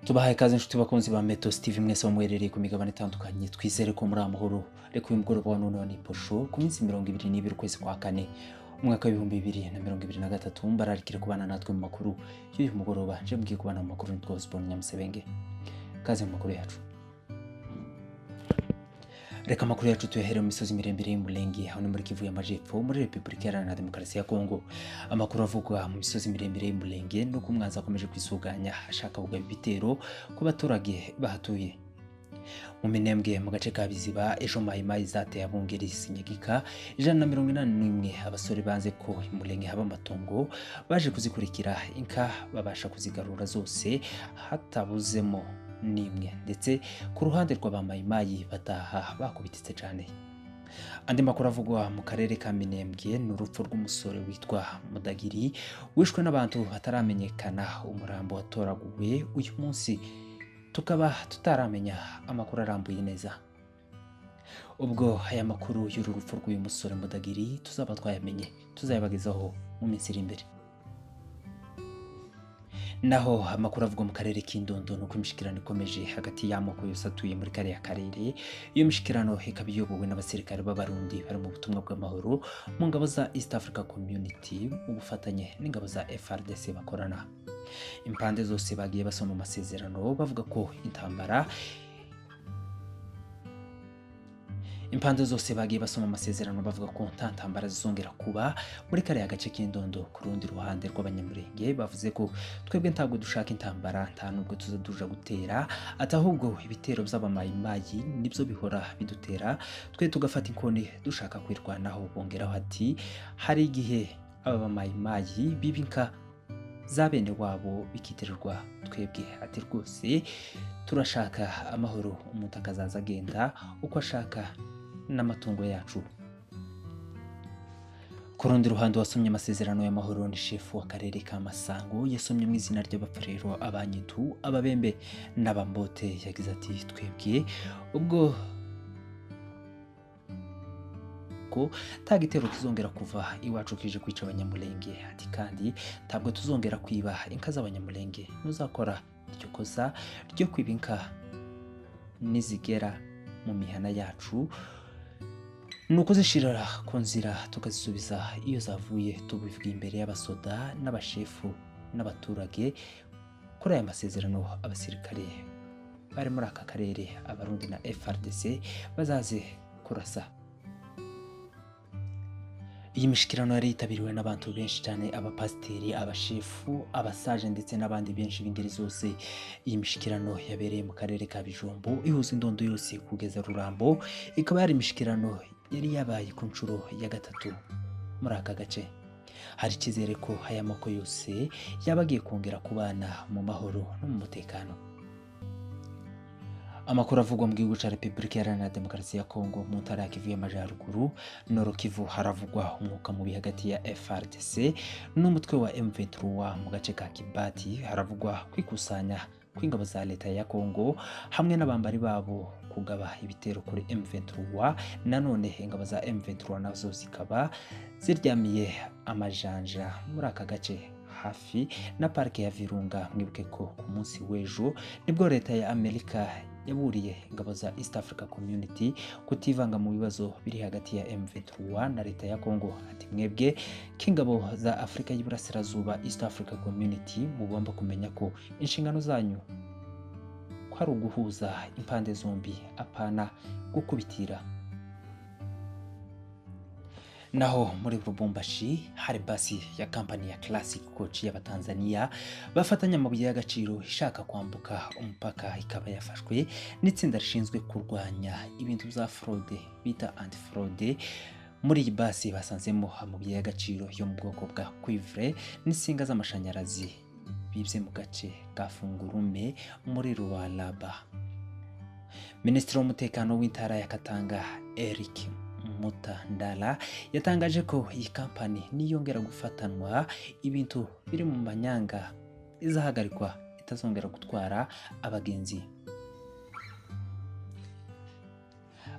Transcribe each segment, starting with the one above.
Tubahaye ikaze inshuti bakunzi ba Metos TV mwese mwerereye ku migabane itandukanye twizere ko muri amahoro reka uyu mugoroba wa none ni posho ku minsi 22 ukwezi kwa kane umwaka wa 2023 mbararikire kubana natwe mu makuru y'uyu mugoroba je mugiye kubana mu makuru nitwa Osborne Nyamusebenge kaze mu makuru yacu. Reka makuru yacu tuyahere mu misozi miremire y'Umulenge aho ni muri Kivu y'Amajepfo muri Republika Iharanira Demokarasi ya Kongo. Amakuru avugwa mu misozi miremire y'Umulenge nuko umwanzi akomeje kwisuganya ashaka kugaba ibitero ku baturage bahatuye. Mu Minembwe mu gace ka Biziba ejo mayimayi zateye abungeri Sinyegika 181 abasore banze ko Umulenge haba amatongo baje kuzikurikira inka babasha kuzigarura zose hatabuzemo nimwe ndetse ku ruhande rw'abamayimayi bataha bakubititse cyane. Andi makuru avugwa mu karere ka Minembwe n'urupfu rw'umusore witwa Mudagiri wishwe n'abantu bataramenyekana umurambo watoraguwe uyu munsi tukaba tutaramenya amakuru arambuye neza. Ubwo aya makuru y'uru rupfu rw'uyu musore Mudagiri tuzaba twayamenye tuzayabagezaho mu minsi iri imbere. Naho amakuru avugwa mu karere k'Indondo no kumishikirano ikomeje hagati y'amoko yose atuye muri kare ya karere. Iyo mishikirano ikaba iyobowe n'abasirikare b'abarundi bari mu butumwa bw'amahoro mu ngabo za East Africa Community mu bufatanye n'ingabo za FARDC bakorana. Impande zose bagiye basoma amasezerano bavuga ko ntantambara zizongera kuba muri kare ya gace k'Indondo. Ku rundi ruhande rw'abanyamurenge bavuze ko twebwe ntabwo dushaka intambara nta nubwo tuzaduja gutera atahubwo ibitero by'abamayimayi nibyo bihora bidutera twe tugafata inkoni dushaka kwirwanaho. Bongeraho ati hari igihe aba bamayimayi bibinka za bene wabo bikitirirwa twebwe ati rwose turashaka amahoro umuntu akazaza agenda uko ashaka n'amatungo yacu. Ku rundi ruhande wasomye amasezerano y'amahoro ni shefu w'akarere ka Masango yasomye mu izina ry'abapfurero abanyitu ababembe n'abambote yagize ati twebwe ubwo ko tagitero kizongera kuva iwacu kije kwica abanyamulenge ati kandi ntabwo tuzongera kwiba inka z'abanyamulenge nuzakora iryo kosa ryo kwiba inka nizigera mu mihana yacu nuko zishirara ku nzira tukazisubiza iyo zavuye tubivuga imbere y'abasoda n'abashefu n'abaturage. Kuri aya masezerano abasirikare bari muri aka karere abarundi na FARDC bazaze kurasa. Iyi mishikirano yari yitabiriwe n'abantu benshi cyane abapasiteri abashefu abasaje ndetse n'abandi benshi b'ingeri zose. Iyi mishikirano yabereye mu karere ka Bijombo ihuza Indondo yose kugeza Rurambo. Ikaba yari imishikirano yari yabaye ku nshuro ya gatatu muri aka gace. Hari ikizere ko aya moko yose yabagiye kongera kubana mu mahoro no mu mutekano. Amakuru avugwa mu gihugu cya Republika Iharanira Demokarasi ya Kongo mu ntara ya Kivu y'Amajyaruguru Nord Kivu haravugwa umwuka mubi hagati ya FARDC n'umutwe wa M23 mu gace ka Kibati. Haravugwa kwikusanya kw'ingabo za leta ya Kongo hamwe n'abambari babo kugaba ibitero kuri M23. Nanone ingabo za M23 nazo zikaba ziryamiye amajanja muri aka gace hafi na parike ya Virunga. Mwibuke ko ku munsi w'ejo nibwo leta ya Amerika yaburiye ingabo za East Africa Community kutivanga mu bibazo biri hagati ya M23 na leta ya Kongo. Ati mwebwe k'ingabo za Afrika y'Iburasirazuba East Africa Community mugomba kumenya ko inshingano zanyu ko ari uguhuza impande zombi apana gukubitira. Naho muri Lubumbashi hari basi ya kampani ya Classic Coach y'Abatanzania bafatanya amabuye y'agaciro ishaka kwambuka umupaka ikaba yafashwe n'itsinda rishinzwe kurwanya ibintu bya fraude bita anti-fraude. Muri iyi basi basanzemo amabuye y'agaciro yo mu bwoko bwa cuivre n'insinga z'amashanyarazi bibye mu gace ka Fungurume muri Lualaba. Minisitiri w'umutekano w'intara ya Katanga Eric Mutandala yatangaje ko iyi kampani niyongera gufatanwa ibintu biri mu manyanga izahagarikwa itazongera gutwara abagenzi.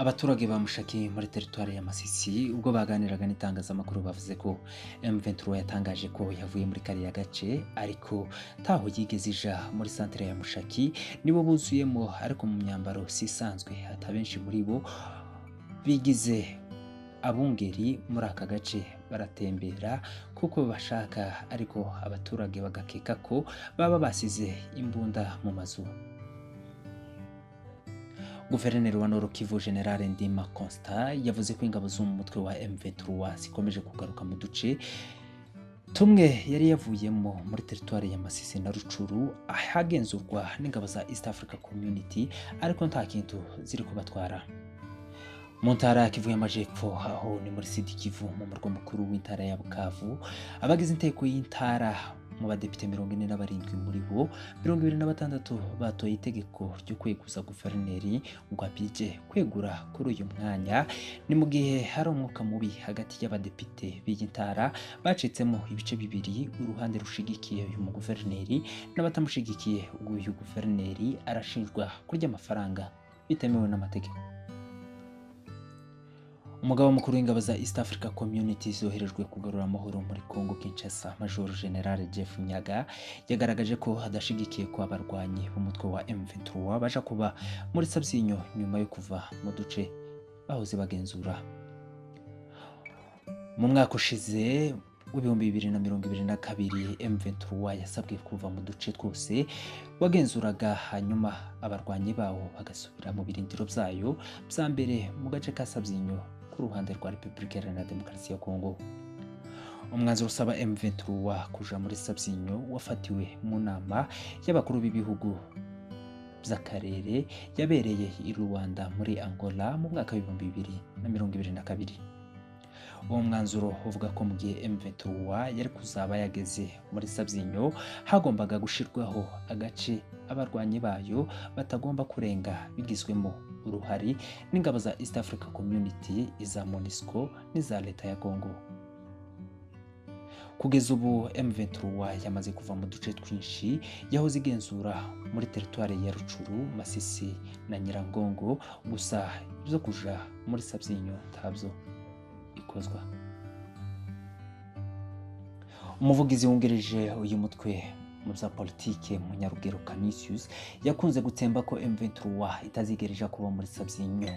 Abaturage ba Mushaki muri teritwari ya Masisi ubwo baganiraga n'itangazamakuru bavuze ko M23 yatangaje ko yavuye muri kariya gace ariko taho yigeze ija muri santere ya Mushaki nibo buzuyemo ariko mu myambaro sisanzwe atabenshi muri bo bigize abungeri muri aka gace baratembera kuko bashaka ariko abaturage bagakeka ko baba basize imbunda mu mazu. Guverineri wa Nord Kivu General Ndima Constant yavuze ko ingabo zo mu mutwe wa M23 zikomeje kugaruka mu duce tumwe yari yavuyemo muri teritwari ya Masisi na Rucuru ahagenzurwa n'ingabo za East Africa Community ariko nta kintu ziri kubatwara. Mu ntara ya Kivu y'Amajepfo aho ni muri Sud Kivu mu murwa mukuru w'intara ya Bukavu abagize inteko y'intara mu badepite 47 muri bo 26 batoye itegeko ryo kweguza guverineri ngo abije kwegura kuri uyu mwanya. Ni mu gihe hari umwuka mubi hagati y'abadepite b'intara bacitsemo ibice bibiri, uruhande rushigikiye uyu guverineri n'abatamushigikiye. Uyu guverineri arashinjwa kurya amafaranga bitemewe n'amategeko. Umugaba mukuru w'ingabo za East Africa Community zoherejwe kugarura amahoro muri Congo Kinshasa, Major General Jeff Nyaga yagaragaje ko hadashigikiye ko abarwanyi b'umutwe wa M23 baje kuba muri Sabyinyo nyuma yo kuva mu duce bahoze bagenzura. Mu mwaka ushize w'ibihumbi 2022 M23 yasabwe kuva mu duce twose wagenzuraga, hanyuma abarwanyi bawo bagasubira mu birindiro byayo bya mbere mu gace ka Sabyinyo ku ruhande rwa Repubulika Iharanira Demokarasi ya Kongo. Umwanzuro usaba M23 kuja muri Sabyinyo wafatiwe mu nama y'abakuru b'ibihugu by'akarere yabereye i Rwanda muri Angola mu mwaka wa 2022. Uwo mwanzuro uvuga ko mu gihe M23 yari kuzaba yageze muri Sabyinyo hagombaga gushirwaho agace abarwanyi bayo batagomba kurenga bigizwemo uruhari n'ingabo za East Africa Community, iza MONUSCO n'iza leta ya Kongo. Kugeza ubu M23 yamaze kuva mu duce twinshi yahoze igenzura muri teritwari ya Rucuru, Masisi na Nyirangongo, gusa ibyo kuja muri Sabyinyo tabyo ikozwa. Umuvugizi wungirije uyu mutwe mu bya politike Munyarugero Canisius yakunze gutsemba ko M23 itazigereje kuba muri Sabyinyo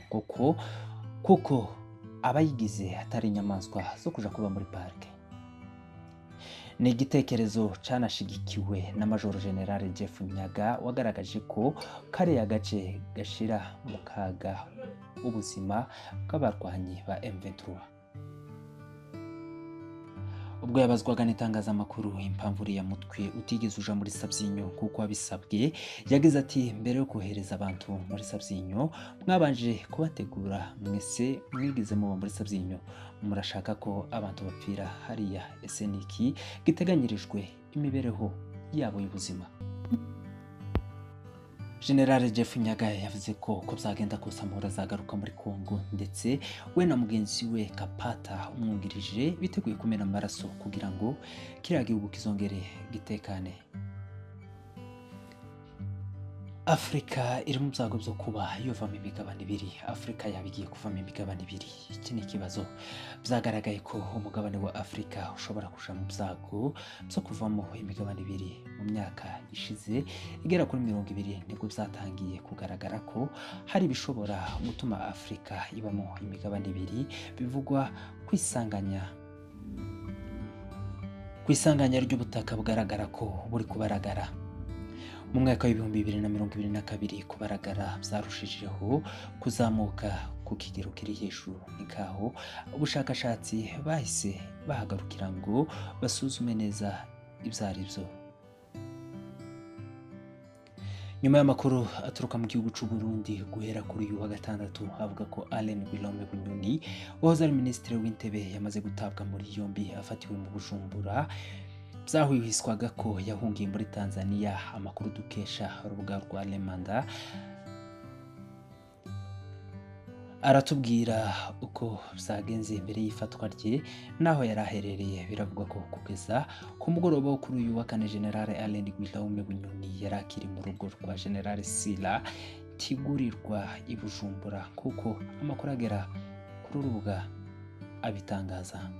kuko abayigize atari inyamaswa zo kuja kuba muri parke. Ni igitekerezo canashigikiwe na Major General Jeff Nyaga wagaragaje ko kariya gace gashira mu kaga ubuzima bw'abarwanyi ba M23. Ubwo yabazwaga n'itangazamakuru impamvu uriya mutwe utigeze uja muri Sabyinyo kuko abisabwe, yagize ati mbere yo kohereza abantu muri Sabyinyo mwabanje kubategura, mwese mwigize muba muri Sabyinyo murashaka ko abantu bapfira hariya, ese niki giteganyirijwe imibereho yabo y'ubuzima? General Jeff Nyaga yavuze ko byagenda kose amahoro azagaruka muri Kongo, ndetse we na mugenzi we Kapata umwungirije biteguye kumena amaraso kugira ngo kiriya gihugu kizongere gitekane. Afrika iri mu byago byo kuba yovamo imigabane ibiri. Afrika yabigiye kuvamo imigabane ibiri. Iki ni ikibazo. Byagaragaye ko umugabane wa Afrika ushobora kuja mu byago byo kuvamo imigabane ibiri. Mu myaka ishize igera kuri 20 nibwo byatangiye kugaragara ko hari bishobora gutuma Afrika ibamo imigabane ibiri, bivugwa kwisanganya ry'ubutaka bugaragara ko buri kubaragara. Mu mwaka wa 2022 kubaragara byarushijeho kuzamuka ku kigero kiri hejuru, nikaho ubushakashatsi bahise bahagarukira ngo basuzume neza ibyaribyo. Nyuma y'amakuru aturuka mu gihugu cy'u Burundi guhera kuri uyu wa gatandatu avuga ko Alain Guillaume Bunyoni wahoze ari minisitiri w'intebe yamaze gutabwa muri yombi afatiwe mu Bujumbura. Byahwihwiswaga ko yahungiye muri Tanzania. Amakuru dukesha urubuga rwa Lemanda aratubwira uko byagenze mbere y'ifatwa rye naho yaraherereye. Biravuga ko kugeza ku mugoroba wo kuri uyu wa kane General Alain Guillaume Bunyoni yarakiri mu rugo rwa General Sila tigurirwa i Bujumbura kuko amakuru agera kuri urubuga abitangaza.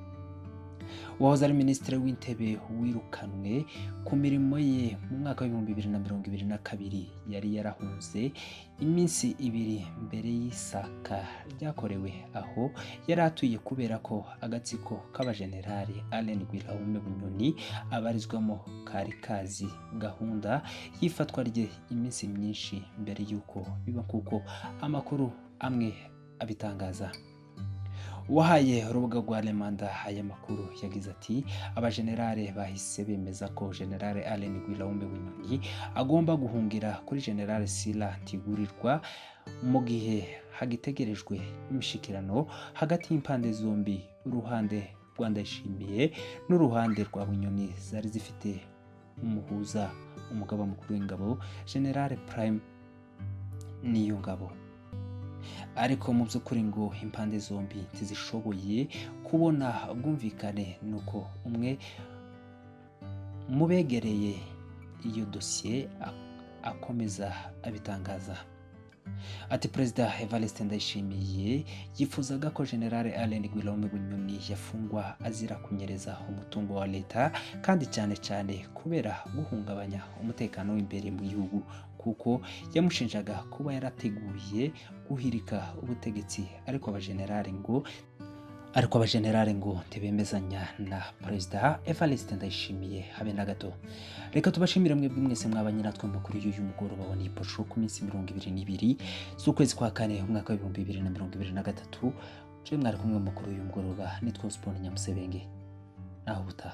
Uwahoze ari minisitiri w'intebe wirukanwe ku mirimo ye mu mwaka wa 2022 yari yarahunze iminsi ibiri mbere y'isaka ryakorewe aho yari atuye kubera ko agatsiko k'abajenerali Alain Guillaume Bunyoni abarizwamo kari kazi gahunda yifatwa rye iminsi myinshi mbere y'uko biba kuko amakuru amwe abitangaza. Wahaye urubuga rwa Lemanda aya makuru yagize ati abajenerali bahise bemeza ko General Alain Guillaume Bunyoni agomba guhungira kuri General Sila Ntigurirwa mu gihe hagitegerejwe imishikirano hagati y'impande zombi, uruhande rwa Ndayishimiye n'uruhande rwa Bunyoni zari zifite umuhuza umugaba mukuru w'ingabo General Prime Niyongabo. Ariko mu by'ukuri ngo impande zombi ntizishoboye kubona ubwumvikane, nuko umwe mu begereye iyo dosiye akomeza abitangaza ati Perezida Evariste Ndayishimiye yifuzaga ko General Alain Guillaume Bunyoni yafungwa azira kunyereza umutungo wa leta kandi cyane cyane kubera guhungabanya umutekano w'imbere mu gihugu, kuko yamushinjaga kuba yarateguye guhirika ubutegetsi. Ariko abajenerali ngo ntibemezanya na Perezida Evariste Ndayishimiye habe na gato. Reka tubashimire mwebwe mwese mwabanye natwe makuru y'uyu mugoroba wa Niposho ku minsi 22 z'ukwezi kwa kane umwaka wa 2023. Je mwari kumwe makuru y'uyu mugoroba nitwa Sport Nyamusebenge. Naho buta